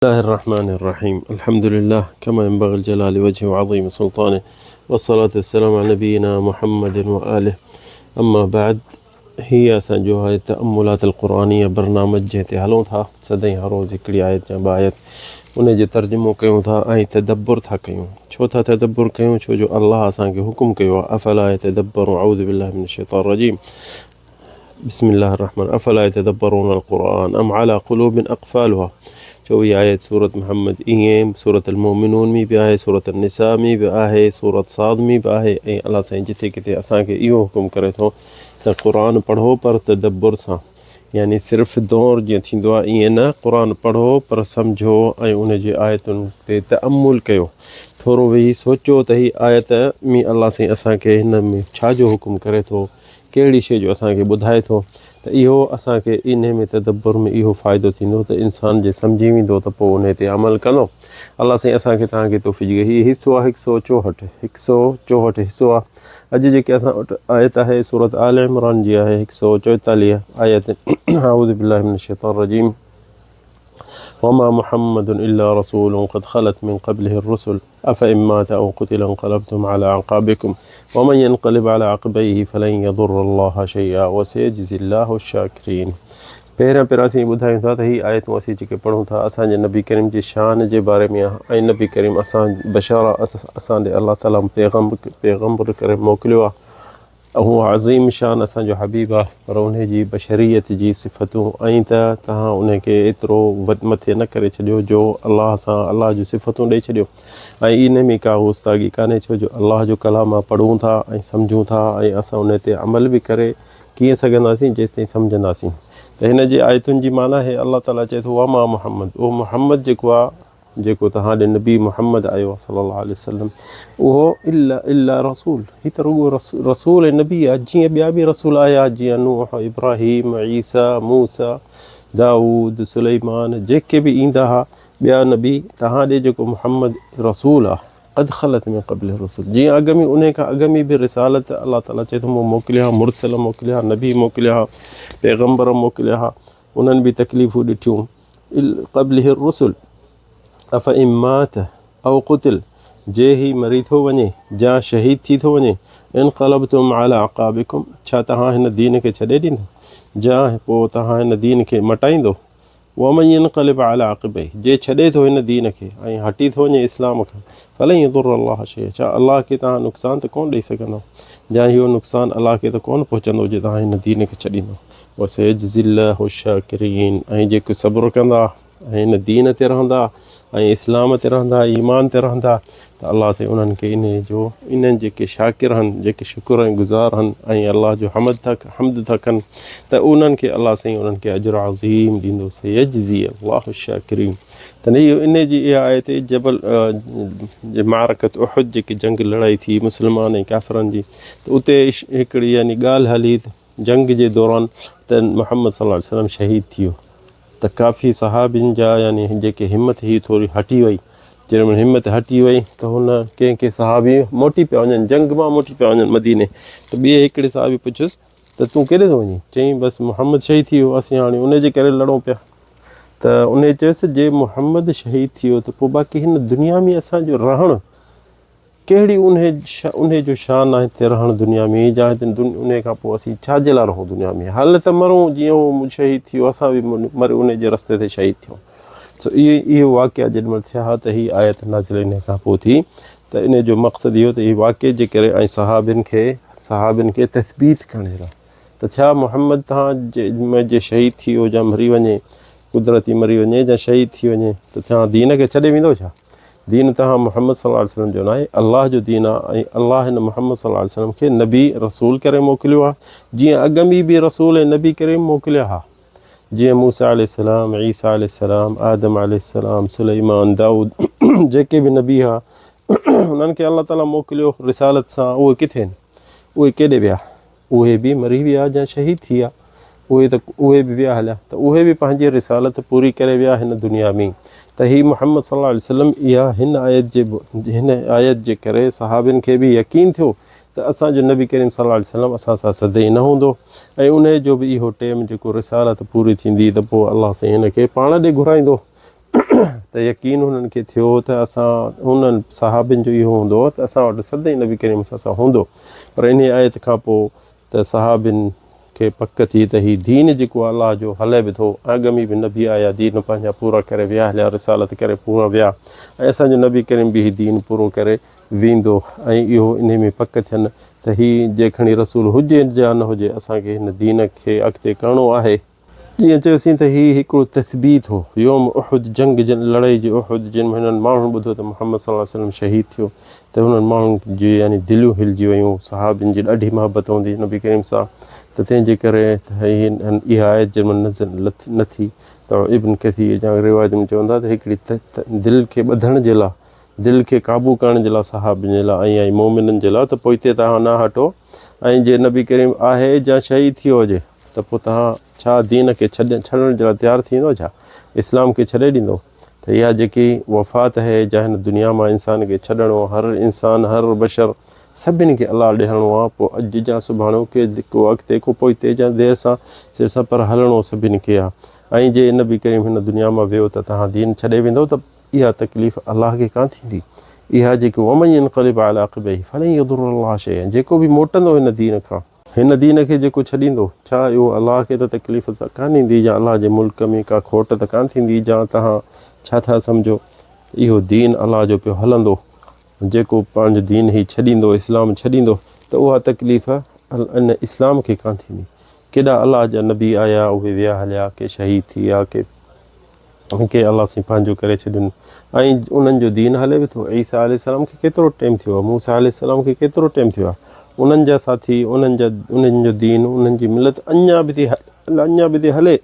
الله الرحمن الرحيم الحمد لله كما ينبغي الجلال وجهه وعظيم سلطانه والصلاة والسلام على نبينا محمد وآله أما بعد هي أسانجو هاي التأملات القرآنية برنامج جهتي هلون ٿا سدائیں हर रोज़ हिकिड़ी आयत या ॿ आयत उन जो तर्जुमो कयूं था ऐं तदब्बुर था कयूं छो था तदब्बुर कयूं छो जो अल्लाह असांखे हुकुम कयो आहे अफला यतदब्बरू अऊज़ु बिल्लाहि मिनश शैतानिर रजीम बिस्मिल्लाहिर रहमानिर अफला यतदब्बरून अलकुरान अम अला क़ुलूबिन अक़फ़ालुहा जो ये आयत सूरत मोहम्मद इएं सूरत अल-मोमिनून में भी आहे सूरत अन-निसा में भी आहे सूरत साद में भी आहे ऐं अल्लाह साईं जिथे किथे असांखे इहो हुकुम करे थो त क़ुरान पढ़ो पर तदब्बुर सां यानी सिर्फ़ु दौर जीअं थींदो आहे ईअं न क़ुरान पढ़ो पर सम्झो ऐं उन जे आयतुनि ते तअम्मुल कयो थोरो वेही सोचो त हीअ आयत में अल्लाह साईं असांखे हिन में छा जो हुकुम करे थो कहिड़ी शइ जो असांखे ॿुधाए थो त इहो असांखे इन में तदब्बुर में इहो फ़ाइदो थींदो त इंसान जे सम्झी वेंदो त पोइ उन ते अमल कंदो अल्लाह साईं असांखे तव्हांखे तौफ़ीक़ ॾे हीअ हिसो आहे 164 हिसो आहे अॼु जेके असां वटि आयत आहे सूरत आल इमरान जी आहे 144 आयत अऊज़ु बिल्लाहि मिनश शैतानिर रजीम वमा मुहम्मदुन इल्ला रसूलुन क़द ख़लत मिन क़ब्लिहि الرسل أفإن مات أو قتل انقلبتم على أعقابكم ومن ينقلب على عقبيه فلن يضر الله شيئا وسيجزي الله الشاكرين पहिरियां असीं ॿुधायूं था त हीअ आयतूं असीं जेके पढ़ूं था असांजे नबी करीम जी शान जे बारे में आहे ऐं नबी करीम असां बशारा असांजे अल्लाह ताला पैगम्बर करे मोकिलियो आहे हू अज़ीम शान असांजो हबीब आहे पर उन जी बशरियत जी सिफ़तूं ऐं त तव्हां उनखे एतिरो मथे न करे छॾियो जो अल्लाह सां अल्लाह जूं सिफ़तूं ॾेई छॾियो ऐं इन में का उस्तागी कान्हे छो जो अल्लाह जो कलाम पढ़ूं था ऐं सम्झूं था ऐं असां उन ते अमल बि करे कीअं सघंदासीं जेसिताईं सम्झंदासीं त हिन जे आयतुनि जी माना है अल्लाह ताला चए थो वमा मुहम्मद उहो मुहम्मद जेको आहे जेको तव्हां ॾे नबी मुहम्मद आयो आहे सल्लल्लाहु अलैहि वसल्लम उहो इल्ला रसूल हीअ त रुॻो रसूल ऐं नबी आहे जीअं ॿिया बि रसूल आया जीअं नूह इब्राहिम ईसा मूसा दाऊद सुलेमान जेके बि ईंदा हुआ ॿिया नबी तव्हां ॾे जेको मुहम्मद रसूल आहे क़द ख़लत मिन क़ब्लिहि रसूल जीअं अॻ में उन खां अॻ में बि रिसालत अल्लाह ताला चए थो मूं मोकिलिया मुरसल मोकिलिया नबी मोकिलिया पैगम्बर मोकिलिया उन्हनि बि तकलीफ़ूं ॾिठियूं क़ब्लिहि रसूल अफ़इन मात औ क़ुतिल जे ही मरी थो वञे या शहीद थी थो वञे इनक़लबतुम अला अक़ाबिकुम छा तव्हां हिन दीन खे छॾे ॾींदा या पोइ तव्हां हिन दीन खे मटाईंदो वमन यनक़लिब अला अक़बैहि जे छॾे थो हिन दीन खे ऐं हटी थो वञे इस्लाम खां फलन यदुर अल्लाह शैअ छा अल्लाह खे तव्हां नुक़सान त कोन ॾेई सघंदो या इहो नुक़सान अल्लाह खे त कोन पहुचंदो जे तव्हां हिन दीन खे छॾींदो वसयजज़िल्लाहु शाकिरीन ऐं जेके सब्र कंदा ऐं हिन दीन ते रहंदा ऐं इस्लाम ते रहंदा ईमान ते रहंदा त अल्लाह साईं उन्हनि खे इन्हनि जेके शाकिर आहिनि जेके शुक्र ऐं गुज़ार आहिनि ऐं अल्लाह जो हमद था कनि त उन्हनि खे अल्लाह साईं उन्हनि खे अजर अज़ीम ॾींदो सयजज़ी अल्लाहु शाकिरीन त इन जी इहा आहे त जबल मारकत उहद जेकी जंग लड़ाई थी मुस्लमान ऐं काफ़िरनि जी त उते हिकिड़ी यानी ॻाल्हि हली जंग जे दौरान त मुहम्मद सल्लल्लाहु अलैहि वसल्लम शहीद थी वियो त काफ़ी सहाबियुनि जा यानी जेके हिमत ही थोरी हटी वई जंहिंमहिल हिमत हटी वई त हुन कंहिं सहाबी मोटी पिया वञनि जंग मां मोटी पिया वञनि मदीने त ॿिए हिकिड़े सहाबी पुछियुसि त तूं केॾे थो वञी चईं बसि मुहम्मद शहीद थी वियो असीं हाणे उनजे करे लड़ूं पिया त उन चयुसि जे मुहम्मद शहीद थी वियो त पोइ बाक़ी हिन दुनिया में असांजो रहणु कहिड़ी उन जो शान आहे हिते रहणु दुनिया में जा हिते उन खां पोइ असीं छाजे लाइ रहूं दुनिया में हल त मरूं जीअं उहो शहीद थी वियो असां बि मरे उन जे रस्ते ते शहीद थियूं सो इहो वाक़िया जेॾीमहिल थिया हा त हीअ आयत नाज़िल इन खां पोइ थी त इन जो मक़सदु इहो त इहे वाक़िए जे करे ऐं सहाबियुनि खे तस्बीत करण लाइ त छा मुहम्मद तव्हां जे शहीद थी वियो या मरी वञे कुदरती मरी वञे या शहीद थी वञे त तव्हां दीन खे छॾे वेंदो छा दीन तव्हां मुहम्मद सल्लल्लाहु अलैहि वसल्लम जो न आहे अल्लाह जो दीन आहे ऐं अल्लाह हिन मुहम्मद सल्लल्लाहु अलैहि वसल्लम खे नबी रसूल करे मोकिलियो आहे जीअं अॻ में बि रसूल ऐं नबी करे मोकिलिया हुआ जीअं मूसा अलैहिस्सलाम ईसा अलैहिस्सलाम आदम अलैहिस्सलाम सुलेमान दाऊद जेके बि नबी हुआ उन्हनि खे अल्लाह ताला मोकिलियो रिसालत सां उहे किथे आहिनि उहे केॾे विया उहे बि मरी विया या शहीद थी विया उहे बि विया हलिया त उहे बि पंहिंजी रिसालत पूरी करे विया हिन दुनिया में त हीअ मुहम्मद सल्लल्लाहु अलैहि वसल्लम इहा हिन आयत जे करे सहाबियुनि खे बि यकीन थियो त असांजो नबी करीम सल्लल्लाहु अलैहि वसल्लम असां सां सदाईं न हूंदो ऐं उन जो बि इहो टाइम जेको रिसालत पूरी थींदी त पोइ अल्लाह साईं हिन खे पाण ॾे घुराईंदो त यकीन हुननि खे थियो त असां हुननि सहाबियुनि जो इहो हूंदो त असां वटि सदाईं नबी करीम सां हूंदो। पर इन आयत खां पोइ त सहाबियुनि खे पक थी त हीउ दीन जेको अलाह जो हले बि थो, अॻमी बि नबी आया दीन पंहिंजा पूरा करे विया, हलिया रिसालत करे पूरा विया, ऐं असांजो नबी करीम बि हीउ दीन पूरो करे वेंदो। ऐं इहो इन में पक थियनि त हीउ जे खणी रसूल हुजे या न हुजे, असांखे हिन दीन खे अॻिते करिणो आहे। जीअं चयोसीं त हीउ हिकिड़ो तस्बीत हो, योम उहुद जंग लड़ाई जे उहुद जिन में हिननि माण्हुनि ॿुधो त मुहम्मद सल्लल्लाहु अलैहि वसल्लम शहीद थियो, त हुननि माण्हुनि जी यानी दिलियूं हिलिजी वियूं, सहाबियुनि जी ॾाढी मोहबत हूंदी नबी करीम सां, त तंहिंजे करे इहा आयत जंहिं महिल नज़र न थी त इब्न कसीर जा रिवायत में चवंदा त हिकिड़ी दिलि खे ॿधण जे लाइ, दिलि खे क़ाबू करण जे लाइ सहाबियुनि जे लाइ ऐं मोमिननि जे लाइ, त पोइ हिते तव्हां न हटो, ऐं जे नबी करीम आहे या शहीद थी वियो हुजे त पोइ तव्हां छा दीन खे छॾण जे लाइ तयारु थींदो, छा इस्लाम खे छॾे ॾींदो? त इहा जेकी वफ़ात आहे या हिन दुनिया मां इंसान खे छॾिणो, हर इंसान हर बशर सभिनी खे अलाह ॾियणो आहे, पोइ अॼु जा सुभाणे के को अॻिते को पोइते जा देरि सां सिर सां पर हलणो सभिनी खे आहे। ऐं जे नबी करीम हिन दुनिया मां वियो त तव्हां दीन छॾे वेंदव त इहा तकलीफ़ अलाह खे कान थींदी। इहा जेकी वमन यनक़लिब अला अक़बैहि फलन यदुर्रल्लाह शैअन, जेको बि मोटंदो हिन दीन खां, हिन दीन खे जेको छॾींदो, छा इहो अलाह खे त तकलीफ़ त कान ईंदी, या अलाह जे मुल्क में का खोट त कान थींदी, या तव्हां छा था सम्झो इहो दीन अलाह जो पियो हलंदो। जेको पंहिंजो दीन ई छॾींदो, इस्लाम छॾींदो, त उहा तकलीफ़ इन इस्लाम खे कान थींदी। केॾा अलाह जा नबी आया, उहे विया हलिया, के शहीद थी विया, के अलाह सां पंहिंजो करे छॾियुनि, ऐं उन्हनि जो दीन हले बि थो। ईसा अलैहिस्सलाम खे केतिरो टाइम थियो आहे, मूसा अलैहिस्सलाम खे केतिरो टाइम थियो आहे, उन्हनि जा साथी, उन्हनि जो दीन, उन्हनि जी मिलत अञा बि थी हले।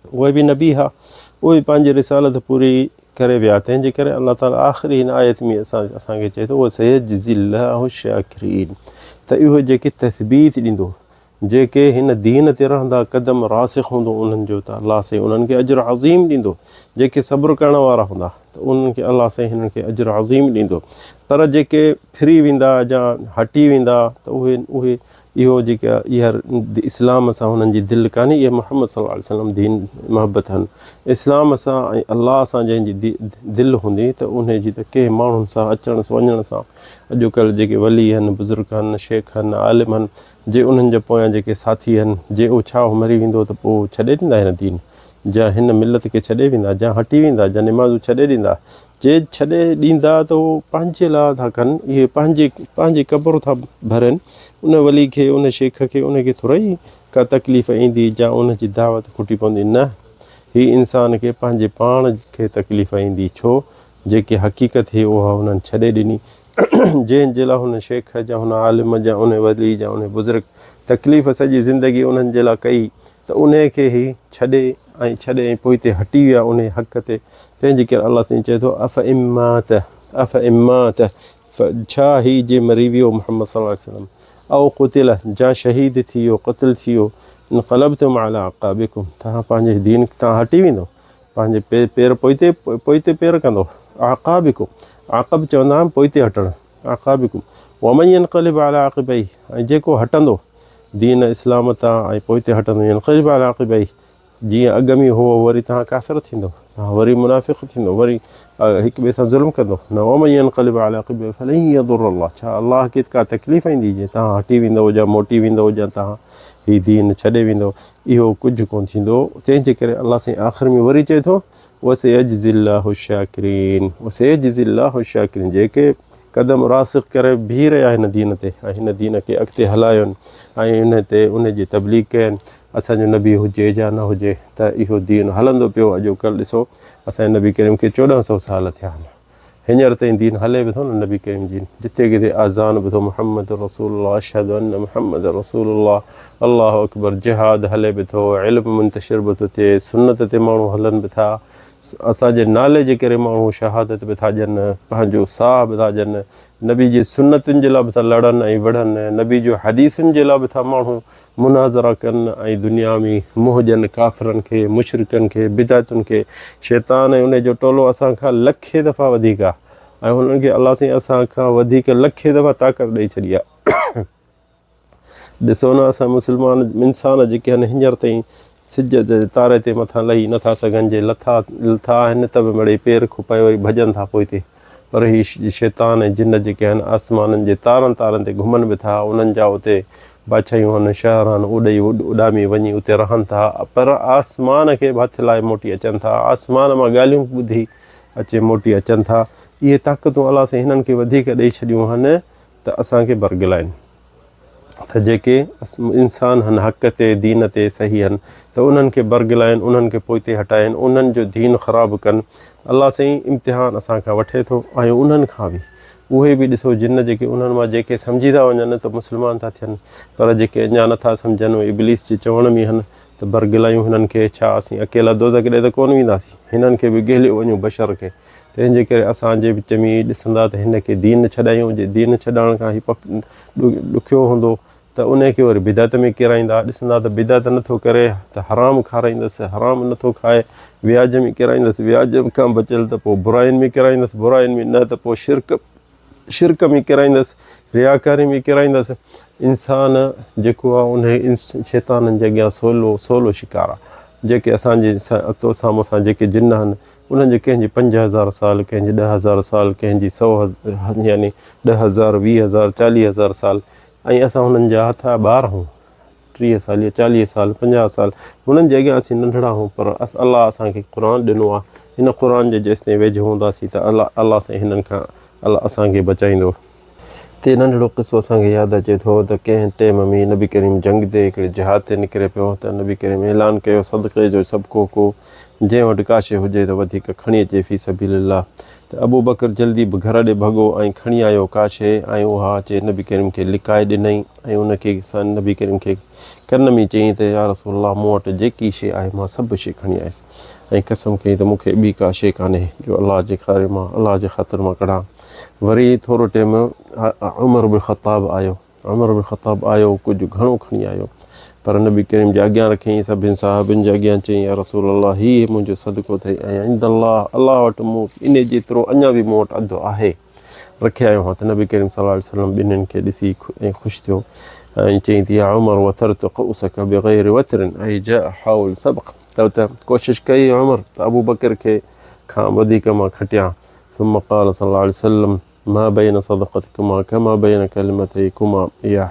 उहे बि नबी हुआ, उहे पंहिंजी रिसालत पूरी करे विया, तंहिंजे करे अलाह ताला आख़िरी हिन आयत में असांखे चए थो सयजज़िल्लाहु शाकिरीन, त इहो जेके तस्बीत ॾींदो, जेके हिन दीन ते रहंदा, क़दम रासिख़ हूंदो उन्हनि जो, त अलाह साईं उन्हनि खे अजर अज़ीम ॾींदो। जेके सब्र करण वारा हूंदा त उन्हनि खे अलाह साईं हिननि खे अजर अज़ीम ॾींदो। पर जेके फिरी वेंदा या हटी वेंदा त उहे इहो जेका इहा इस्लाम सां हुननि जी दिलि कान्हे, इहा मुहम्मद सल्लल्लाहु अलैहि वसल्लम दीन मोहबत आहिनि। इस्लाम सां ऐं अलाह सां जंहिंजी दिलि हूंदी, त उनजी त कंहिं माण्हुनि सां अचण वञण सां, अॼुकल्ह जेके वली आहिनि, बुज़ुर्ग आहिनि, शेख आहिनि, आलिम आहिनि, जे उन्हनि जे पोयां जेके साथी आहिनि, जे उहो छा मरी वेंदो त पोइ छॾे ॾींदा हिन दीन, या हिन मिलत खे छॾे वेंदा, या हटी वेंदा, या निमाज़ूं छॾे ॾींदा। जे छॾे ॾींदा त उहो पंहिंजे लाइ था कनि, इहे पंहिंजी क़ब्र था भरनि, उन वली खे, उन शेख खे, उनखे थोरी का तकलीफ़ ईंदी, या उनजी दावत खुटी पवंदी, न, हीअ इंसान खे पंहिंजे पाण खे तकलीफ़ ईंदी। छो? जेके हक़ीक़त हुई उहा हुननि छॾे ॾिनी, जंहिंजे लाइ हुन शेख जा, हुन आलिम जा, उन वली जा, उन बुज़ुर्ग तकलीफ़ सॼी ज़िंदगी उन्हनि जे लाइ कई, त उन खे ई छॾे पोइ हिते हटी विया उन हक़ ते। तंहिंजे करे अलाह ताईं चए थो अफ़ इम्मात, छा ही जे मरी वियो मुहम्मद सल्लल्लाहु अलैहि वसल्लम, औ क़ुतिल, जा शहीद थी वियो, क़त्ल थी वियो, इनक़लबतुम अला अक़ाबिकुम, तव्हां पंहिंजे दीन तां हटी वेंदो, पंहिंजे पेर पोइते पेर कंदो। अक़ाबिकुम, आक़ब चवंदा आहिनि पोइते हटणु, अक़ाबिकुम वमन यनक़लिब अला अक़बैहि, ऐं जेको हटंदो दीन इस्लाम तां ऐं पोइते हटंदो, यनक़लिब अला अक़बैहि, जीअं अॻ में हो वरी तव्हां काफ़िर थींदो, तव्हां वरी मुनाफ़िक़ थींदो, वरी हिक ॿिए सां ज़ुल्म कंदो, न वमन यनक़लिब अला अक़बैहि फलन यदुर्रल्लाह, छा अलाह खे का तकलीफ़ ईंदी जे तव्हां हटी वेंदो, या मोटी वेंदो, या तव्हां हीउ दीन छॾे वेंदो, इहो कुझु कोन थींदो। तंहिंजे करे अलाह साईं आख़िर में वरी चए थो वसयजज़िल्लाहु शाकिरीन, वसयजज़िल्लाहु शाकिरीन, जेके क़दम रासिख़ करे बीह रहिया हिन दीन ते, ऐं हिन दीन खे अॻिते हलायोनि, ऐं हिन ते उनजी तबलीग कयनि, असांजो नबी हुजे या न हुजे, त इहो दीन हलंदो पियो। अॼुकल्ह ॾिसो असांजे नबी करीम खे 1400 साल थिया आहिनि, हींअर ताईं दीन हले बि थो न नबी करीम जी, जिते किथे आज़ान बि थो मुहम्मद रसूलुल्लाह, अशहदु अन्न मुहम्मद रसूलुल्लाह, अल्लाहु अकबर, जिहाद हले बि थो, इल्मु मुंतशिर बि थो थिए, सुन्नत ते माण्हू हलनि बि था, असांजे नाले जे करे माण्हू शहादत बि था ॾियनि, पंहिंजो साह बि था ॾियनि, नबी जी सुन्नतुनि जे लाइ बि था लड़नि ऐं विढ़नि, नबी जो हदीसुनि जे लाइ बि था माण्हू मुनाज़रा कनि, ऐं दुनिया में मुंहुं ॾियनि काफ़िरनि खे, मुशरिकनि खे, बिदातुनि खे। शैतान ऐं उनजो टोलो असांखां लखे दफ़ा वधीक आहे, ऐं हुननि खे अलाह साईं असांखां वधीक लखे दफ़ा ताक़त ॾेई छॾी आहे। ॾिसो न, असां मुस्लमान इंसान जेके आहिनि हींअर ताईं सिज जे तारे ते मथां लही नथा सघनि, जे लथा आहिनि त बि मिड़ई पेर खुपाए वरी भॼनि था पोइ हिते। पर हीअ शैतान ऐं जिन जेके आहिनि आसमाननि जे तारनि ते घुमनि बि था, उन्हनि जा उते बादशाहियूं आहिनि, शहर आहिनि, उॾामी वञी उते रहनि था, पर आसमान खे बि हथु लाइ मोटी अचनि था, आसमान मां ॻाल्हियूं ॿुधी अचे मोटी अचनि था। इहे ताक़तूं अलाह सां हिननि खे वधीक ॾेई छॾियूं आहिनि त असांखे बरगलाइनि, त जेके इंसान आहिनि हक़ ते दीन ते सही आहिनि त उन्हनि खे बरगलाइनि, उन्हनि खे पोइते हटाइनि, उन्हनि जो दीन ख़राबु कनि। अलाह साईं इम्तिहान असांखां वठे थो ऐं उन्हनि खां बि। उहे बि ॾिसो जिन जेके उन्हनि मां जेके सम्झी था वञनि त मुस्लमान था थियनि, पर जेके अञा नथा सम्झनि उहे इब्लीस जे चवण में आहिनि त बरगलायूं हिननि खे, छा असीं अकेला दोज़ख ॾे त कोन वेंदासीं, हिननि खे बि ॻेले वञूं बशर खे। तंहिंजे करे असांजे विच में ॾिसंदा त हिन खे दीन छॾायूं, जे दीन छॾाइण खां ई ॾुखियो हूंदो त उन खे वरी बिदत में किराईंदा। ॾिसंदा त बिदत नथो करे त हराम खाराईंदसि, हराम नथो खाए व्याज में किराईंदसि, व्याज खां बचियल त पोइ बुराइनि में किराईंदसि, बुराइनि में न त पोइ शिरक में किराईंदसि, रियाकारी में किराईंदसि। इंसान जेको आहे उन शैताननि जे अॻियां सवलो शिकार आहे। जेके असांजे अतो साम्हूं सां जेके जिन आहिनि उन्हनि जे कंहिंजी 5000 साल, कंहिंजी 10,000 साल, कंहिंजी 100 यानी 10,000, 20,000, 40,000 साल, ऐं असां हुननि जा हथा ॿार आहियूं, 30 साल या 40 साल, 50 साल, हुननि जे अॻियां असीं नंढड़ा आहियूं। पर अलाह असांखे क़ुर ॾिनो आहे, हिन क़ुर जे जेसिताईं वेझो हूंदासीं त अलाह सां हिननि खां अलाह असांखे बचाईंदो। ते नंढड़ो क़िसो असांखे यादि अचे थो त कंहिं टाइम में नबी करीम जंग ते हिकिड़े जिहाद ते निकिरे पियो त नबी करीम ऐलान कयो सदक़े जो सभु को जंहिं वटि काशे हुजे त वधीक खणी अचे फी सबीलिल्लाह। त अबू बकर जल्दी बि घर ॾे भॻो ऐं खणी आयो काशे, ऐं उहा अचे नबी करीम खे लिकाए ॾिनई ऐं उनखे नबी करीम खे कन में चयईं त या रसूलल्लाह मूं वटि जेकी शइ आहे मां सभु शइ खणी आयुसि ऐं कसम कई त मूंखे ॿी का शइ कान्हे जो अलाह जे ख़ातिर मां कढां। वरी थोरो टाइम उमर बिन ख़त्ताब आयो, कुझु घणो खणी आयो, पर नबी करीम जे अॻियां रखियईं, सभिनि साहिबनि जे अॻियां चयईं या रसूलल्लाह हीअ मुंहिंजो सदको अथई ऐं अल्लाह वटि मूं इन जेतिरो अञा बि मूं वटि अधु आहे रखे आयो आहियां। त नबी करीम सल्लल्लाहु अलैहि वसल्लम ॿिन्हिनि खे ॾिसी ऐं ख़ुशि थियो ऐं चयईं त या उमर वथरत क़ौसक बग़ैर वतरिन ऐं जा हाउल सबक़, त कोशिशि कई उमर त अबू बकर खे खां वधीक मां खटियां। ثم قال صلى الله عليه وسلم ما بين صدقتكما كما بين كلمتيكما। इहा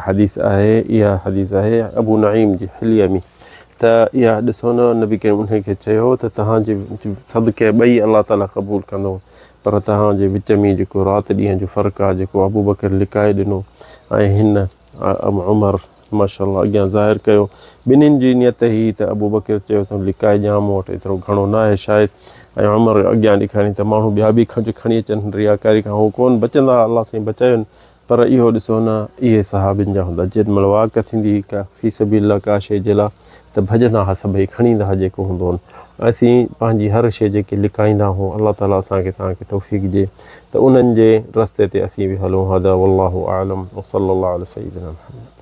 हदीस आहे अबू नईम जी हिलिया में। त इहा ॾिसो न, नबी करीम उनखे चयो त तव्हांजे सदके ॿई अलाह ताला क़बूल कंदो, पर तव्हांजे विच में जेको राति ॾींहं जो फ़र्क़ु आहे, जेको अबू बकर लिकाए ॾिनो ऐं हिन उमर माशाअल्लाह अॻियां ज़ाहिर कयो, ॿिन्हिनि जी नियत ई त अबू बकर चयो त लिकाए ॾियां, मूं वटि एतिरो घणो न आहे शायदि, ऐं उमर अॻियां ॾेखारियईं त माण्हू ॿिया बि खणी अचनि रियाकारी खां, उहो कोन बचंदा, अलाह साईं बचाइनि। पर इहो ॾिसो न, इहे सहाबिन जा हूंदा, जेॾीमहिल वाक़ थींदी का फी सबीलिल्लाह का शइ जे लाइ त भॼंदा हुआ, सभई खणी ईंदा हुआ जेको हूंदो हुओ। असीं पंहिंजी हर शइ जेके लिकाईंदा आहियूं, अलाह ताला असांखे तव्हांखे तौफ़ीक़ ॾिए त उन्हनि जे रस्ते ते असीं बि हलूं। हदा वल्लाहु आलम व सल्लल्लाहु अला सय्यिदिना मुहम्मद।